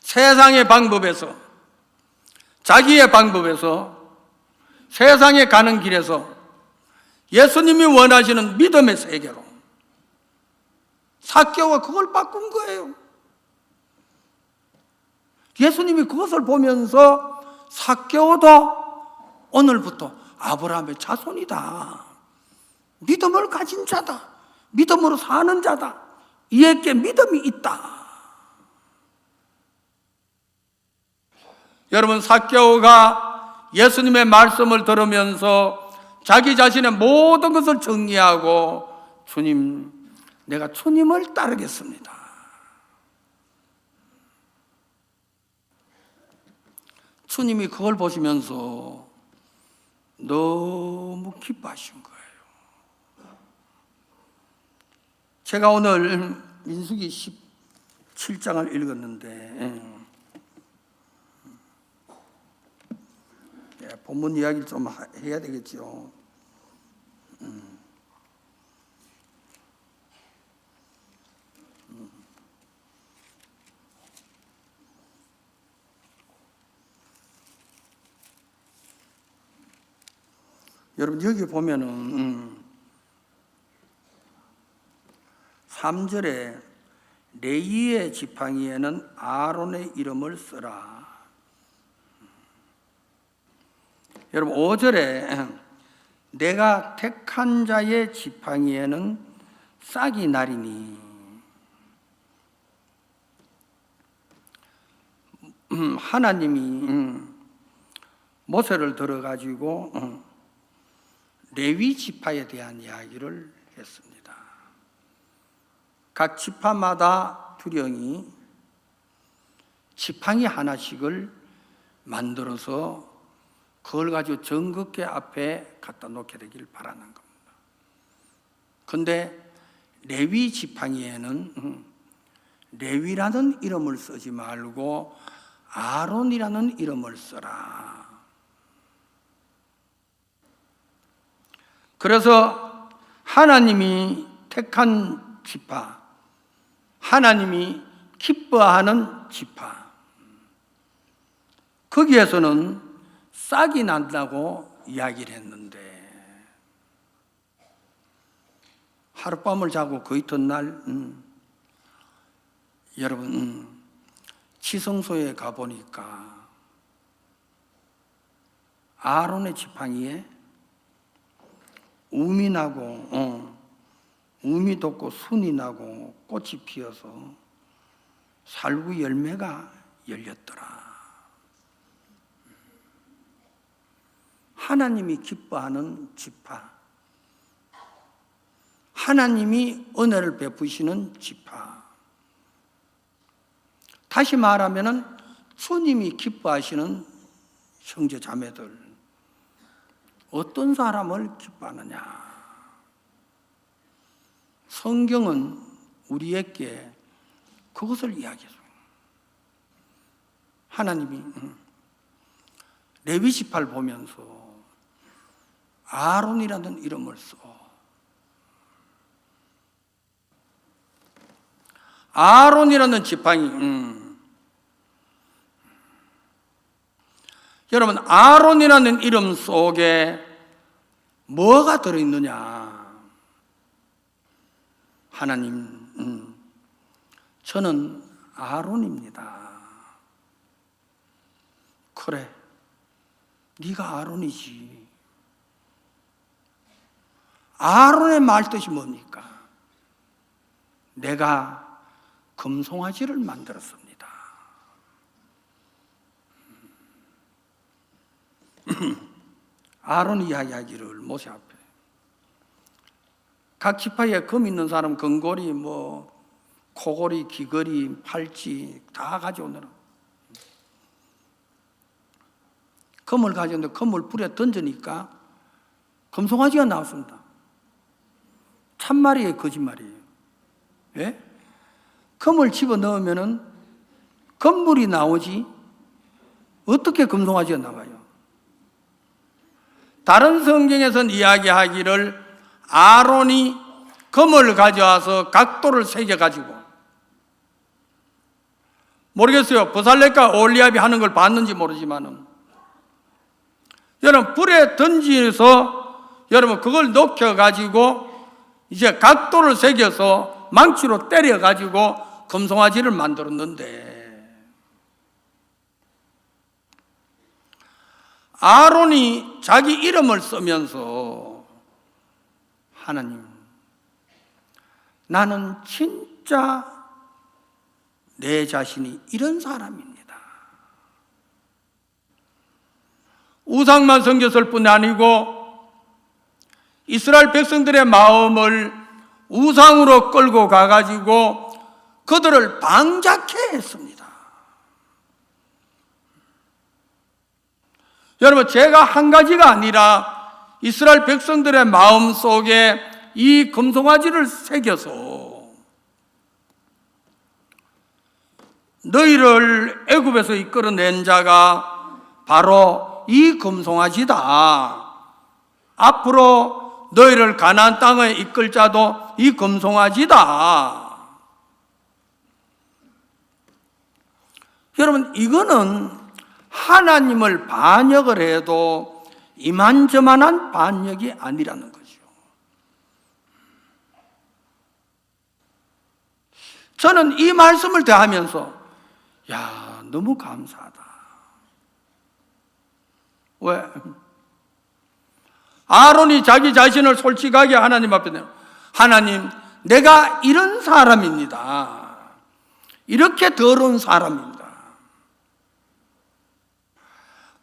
세상의 방법에서, 자기의 방법에서, 세상에 가는 길에서 예수님이 원하시는 믿음의 세계로 삭개오가 그걸 바꾼 거예요. 예수님이 그것을 보면서 삭개오도 오늘부터 아브라함의 자손이다, 믿음을 가진 자다, 믿음으로 사는 자다, 이에게 믿음이 있다. 여러분, 삭개오가 예수님의 말씀을 들으면서 자기 자신의 모든 것을 정리하고, 주님, 내가 주님을 따르겠습니다. 주님이 그걸 보시면서 너무 기뻐하신 거예요. 제가 오늘 민수기 17장을 읽었는데, 본문 이야기를 좀 해야 되겠죠. 여러분, 여기 보면은 3절에 레위의 지팡이에는 아론의 이름을 쓰라. 여러분, 5절에 내가 택한 자의 지팡이에는 싹이 나리니. 하나님이 모세를 들어가지고 레위 지파에 대한 이야기를 했습니다. 각 지파마다 두령이 지팡이 하나씩을 만들어서 그걸 가지고 정극계 앞에 갖다 놓게 되길 바라는 겁니다. 그런데 레위 지팡이에는 레위라는 이름을 쓰지 말고 아론이라는 이름을 써라. 그래서 하나님이 택한 지파, 하나님이 기뻐하는 지파, 거기에서는 싹이 난다고 이야기를 했는데 하룻밤을 자고 그 이튿날 여러분 지성소에 가보니까 아론의 지팡이에 움이 나고 움이 돋고 순이 나고 꽃이 피어서 살구 열매가 열렸더라. 하나님이 기뻐하는 지파, 하나님이 은혜를 베푸시는 지파, 다시 말하면 주님이 기뻐하시는 형제 자매들, 어떤 사람을 기뻐하느냐? 성경은 우리에게 그것을 이야기해요. 하나님이 레위지파를 보면서 아론이라는 이름을 써. 아론이라는 지팡이. 여러분, 아론이라는 이름 속에 뭐가 들어있느냐? 하나님, 저는 아론입니다. 그래, 네가 아론이지. 아론의 말뜻이 뭡니까? 내가 금송아지를 만들었습니다. 아론이 이야기하기를 모세 앞에 각 지파에 금 있는 사람 금고리, 코고리, 귀걸이, 팔찌 다 가져오느라 금을 가져오는데 금을 불에 던지니까 금송아지가 나왔습니다. 참말이에요, 거짓말이에요? 예? 금을 집어넣으면 금물이 나오지 어떻게 금송아지가 나와요? 다른 성경에서는 이야기하기를 아론이 금을 가져와서 각도를 새겨가지고, 모르겠어요, 버살렛과 올리압이 하는 걸 봤는지 모르지만은, 여러분 불에 던지서 여러분 그걸 녹여가지고 이제 각도를 새겨서 망치로 때려가지고 금송아지를 만들었는데, 아론이 자기 이름을 쓰면서 하나님, 나는 진짜 내 자신이 이런 사람입니다. 우상만 섬겼을 뿐 아니고 이스라엘 백성들의 마음을 우상으로 끌고 가가지고 그들을 방작해 했습니다. 여러분, 제가 한 가지가 아니라 이스라엘 백성들의 마음 속에 이 금송아지를 새겨서 너희를 애굽에서 이끌어낸 자가 바로 이 금송아지다. 앞으로 너희를 가나안 땅에 이끌 자도 이 금송아지다. 여러분, 이거는 하나님을 반역을 해도 이만저만한 반역이 아니라는 거죠. 저는 이 말씀을 대하면서 너무 감사하다. 왜? 아론이 자기 자신을 솔직하게 하나님 앞에 내요. 하나님, 내가 이런 사람입니다. 이렇게 더러운 사람입니다.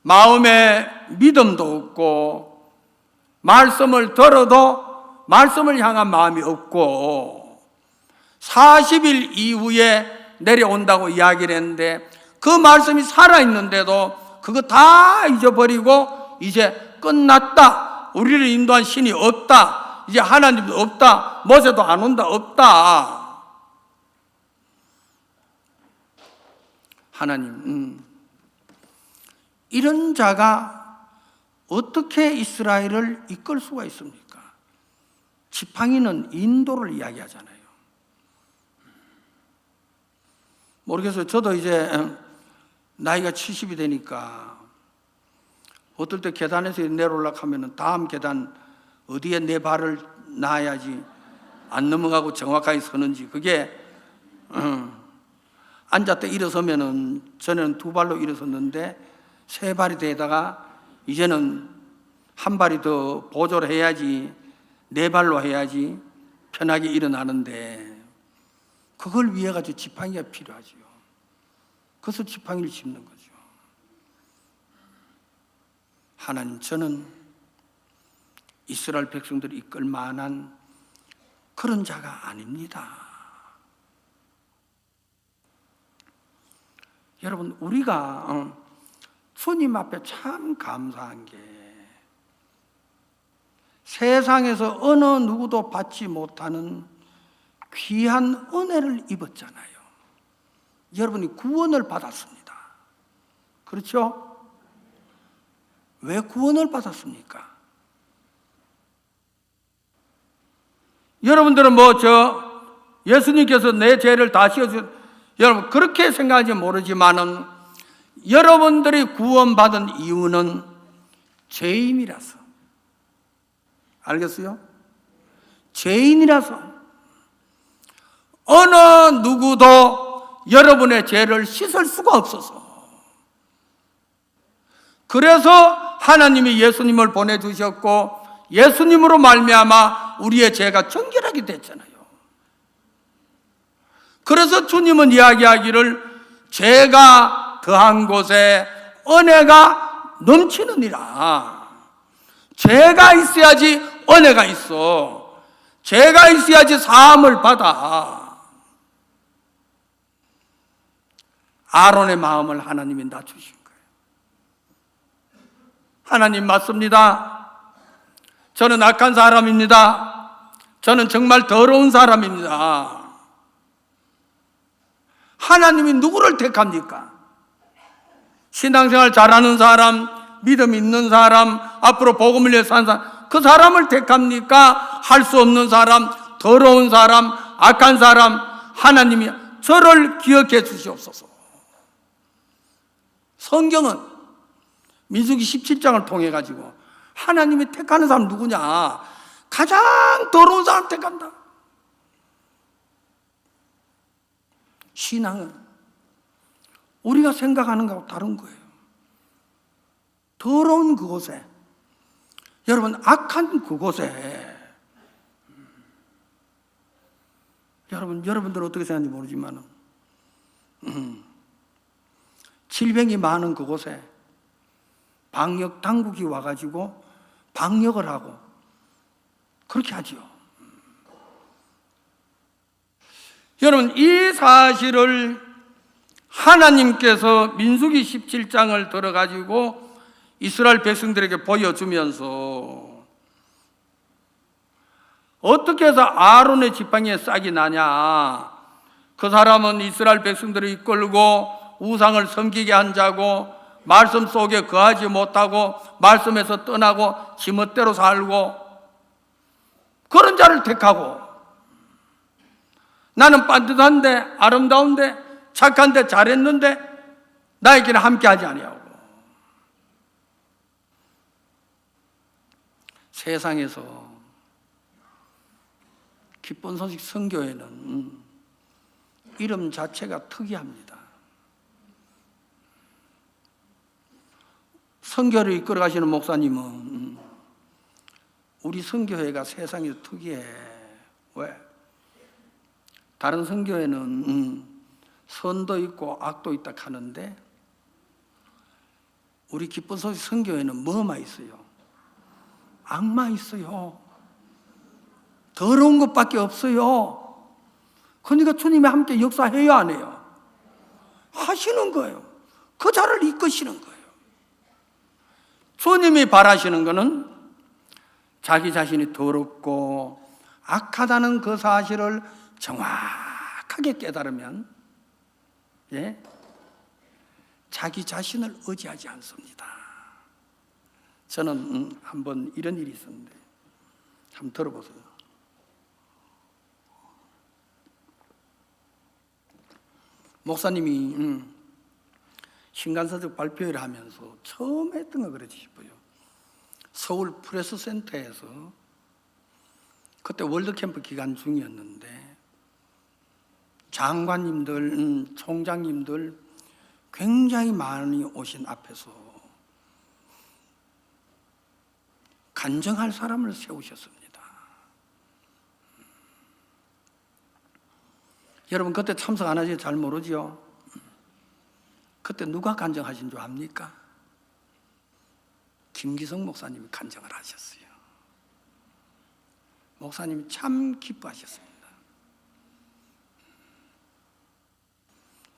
마음에 믿음도 없고 말씀을 들어도 말씀을 향한 마음이 없고 40일 이후에 내려온다고 이야기를 했는데 그 말씀이 살아있는데도 그거 다 잊어버리고 이제 끝났다. 우리를 인도한 신이 없다. 이제 하나님도 없다. 모세도 안 온다. 없다. 하나님, 이런 자가 어떻게 이스라엘을 이끌 수가 있습니까? 지팡이는 인도를 이야기하잖아요. 모르겠어요. 저도 이제 나이가 70이 되니까 어떨 때 계단에서 내려올라 하면은 다음 계단 어디에 내 발을 놔야지 안 넘어가고 정확하게 서는지, 그게 앉았다 일어서면은 전에는 두 발로 일어섰는데 세 발이 되다가 이제는 한 발이 더 보조를 해야지, 네 발로 해야지 편하게 일어나는데, 그걸 위해 가지고 지팡이가 필요하지요. 그래서 지팡이를 짚는 거죠. 하나님, 저는 이스라엘 백성들을 이끌 만한 그런 자가 아닙니다. 여러분, 우리가 주님 앞에 참 감사한 게, 세상에서 어느 누구도 받지 못하는 귀한 은혜를 입었잖아요. 여러분이 구원을 받았습니다. 그렇죠? 왜 구원을 받았습니까? 여러분들은 예수님께서 내 죄를 다 씌워주셨, 여러분 그렇게 생각하지 모르지만은 여러분들이 구원받은 이유는 죄인이라서. 알겠어요? 죄인이라서. 어느 누구도 여러분의 죄를 씻을 수가 없어서. 그래서 하나님이 예수님을 보내주셨고, 예수님으로 말미암아 우리의 죄가 정결하게 됐잖아요. 그래서 주님은 이야기하기를 죄가 더한 곳에 은혜가 넘치느니라. 죄가 있어야지 은혜가 있어. 죄가 있어야지 사함을 받아. 아론의 마음을 하나님이 낮추신 거예요. 하나님, 맞습니다. 저는 악한 사람입니다. 저는 정말 더러운 사람입니다. 하나님이 누구를 택합니까? 신앙생활 잘하는 사람, 믿음 있는 사람, 앞으로 복음을 위해 사는 사람, 그 사람을 택합니까? 할 수 없는 사람, 더러운 사람, 악한 사람. 하나님이 저를 기억해 주시옵소서. 성경은 민수기 17장을 통해 가지고 하나님이 택하는 사람 누구냐? 가장 더러운 사람 택한다. 신앙은 우리가 생각하는 것하고 다른 거예요. 더러운 그곳에, 여러분 악한 그곳에, 여러분들은 어떻게 생각하는지 모르지만 질병이 많은 그곳에 방역 당국이 와가지고 방역을 하고 그렇게 하지요. 여러분, 이 사실을 하나님께서 민수기 17장을 들어가지고 이스라엘 백성들에게 보여주면서 어떻게 해서 아론의 지팡이에 싹이 나냐? 그 사람은 이스라엘 백성들을 이끌고 우상을 섬기게 한 자고, 말씀 속에 거하지 못하고 말씀에서 떠나고 지멋대로 살고, 그런 자를 택하고, 나는 반듯한데, 아름다운데, 착한데, 잘했는데 나에게는 함께하지 아니하고. 세상에서 기쁜 소식 선교회는 이름 자체가 특이합니다. 선교를 이끌어 가시는 목사님은 우리 선교회가 세상에서 특이해. 왜? 다른 선교회는 선도 있고 악도 있다 하는데 우리 기쁜 소식 선교회는 뭐만 있어요? 악만 있어요. 더러운 것밖에 없어요. 그러니까 주님이 함께 역사해요, 안 해요? 하시는 거예요. 그 자를 이끄시는 거예요. 주님이 바라시는 것은 자기 자신이 더럽고 악하다는 그 사실을 정확하게 깨달으면, 자기 자신을 의지하지 않습니다. 저는 한번 이런 일이 있었는데 한번 들어보세요. 목사님이 신간사적 발표회를 하면서 처음 했던 거 그러지 싶어요. 서울 프레스센터에서 그때 월드캠프 기간 중이었는데 장관님들, 총장님들 굉장히 많이 오신 앞에서 간증할 사람을 세우셨습니다. 여러분 그때 참석 안 하셔서 잘 모르죠? 그때 누가 간증하신 줄 압니까? 김기성 목사님이 간증을 하셨어요. 목사님이 참 기뻐하셨습니다.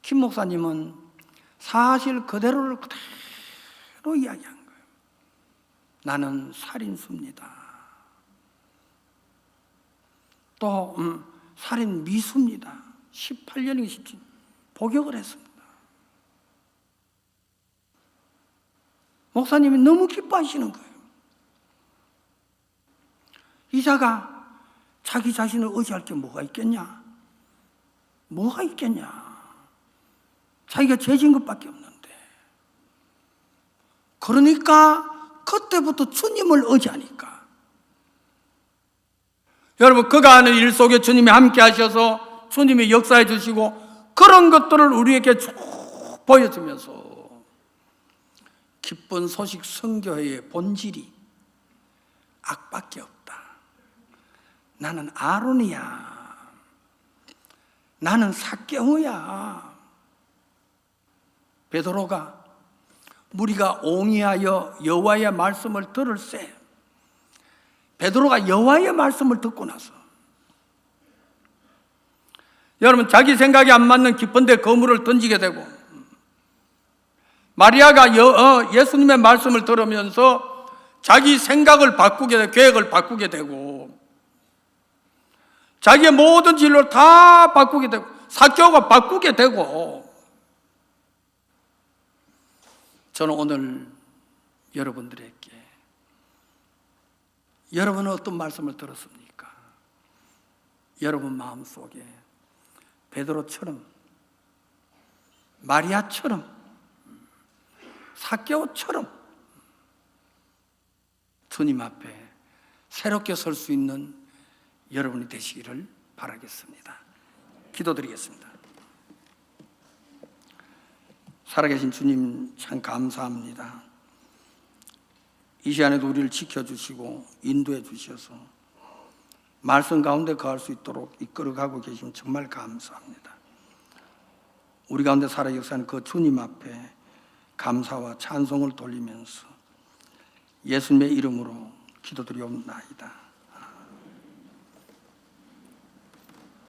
김 목사님은 사실 그대로를 그대로 이야기한 거예요. 나는 살인수입니다. 또 살인 미수입니다. 18년이 복역을 했습니다. 목사님이 너무 기뻐하시는 거예요. 이자가 자기 자신을 의지할 게 뭐가 있겠냐? 뭐가 있겠냐? 자기가 죄진 것밖에 없는데. 그러니까 그때부터 주님을 의지하니까. 여러분 그가 하는 일 속에 주님이 함께 하셔서 주님이 역사해 주시고 그런 것들을 우리에게 쭉 보여주면서 기쁜 소식 선교회의 본질이 악밖에 없다. 나는 아론이야. 나는 삭개오야. 베드로가 무리가 옹이하여 여호와의 말씀을 들을세. 베드로가 여호와의 말씀을 듣고 나서 여러분 자기 생각이 안 맞는 깊은 데 거물을 던지게 되고 마리아가 예수님의 말씀을 들으면서 자기 생각을 바꾸게 되고 계획을 바꾸게 되고 자기의 모든 진로를 다 바꾸게 되고 삭개오가 바꾸게 되고 저는 오늘 여러분들에게 여러분은 어떤 말씀을 들었습니까? 여러분 마음속에 베드로처럼 마리아처럼 삭개오처럼 주님 앞에 새롭게 설 수 있는 여러분이 되시기를 바라겠습니다. 기도드리겠습니다. 살아계신 주님 참 감사합니다. 이 시간에도 우리를 지켜주시고 인도해 주셔서 말씀 가운데 거할 수 있도록 이끌어가고 계시면 정말 감사합니다. 우리 가운데 살아 역사하는 그 주님 앞에 감사와 찬송을 돌리면서 예수님의 이름으로 기도드리옵나이다.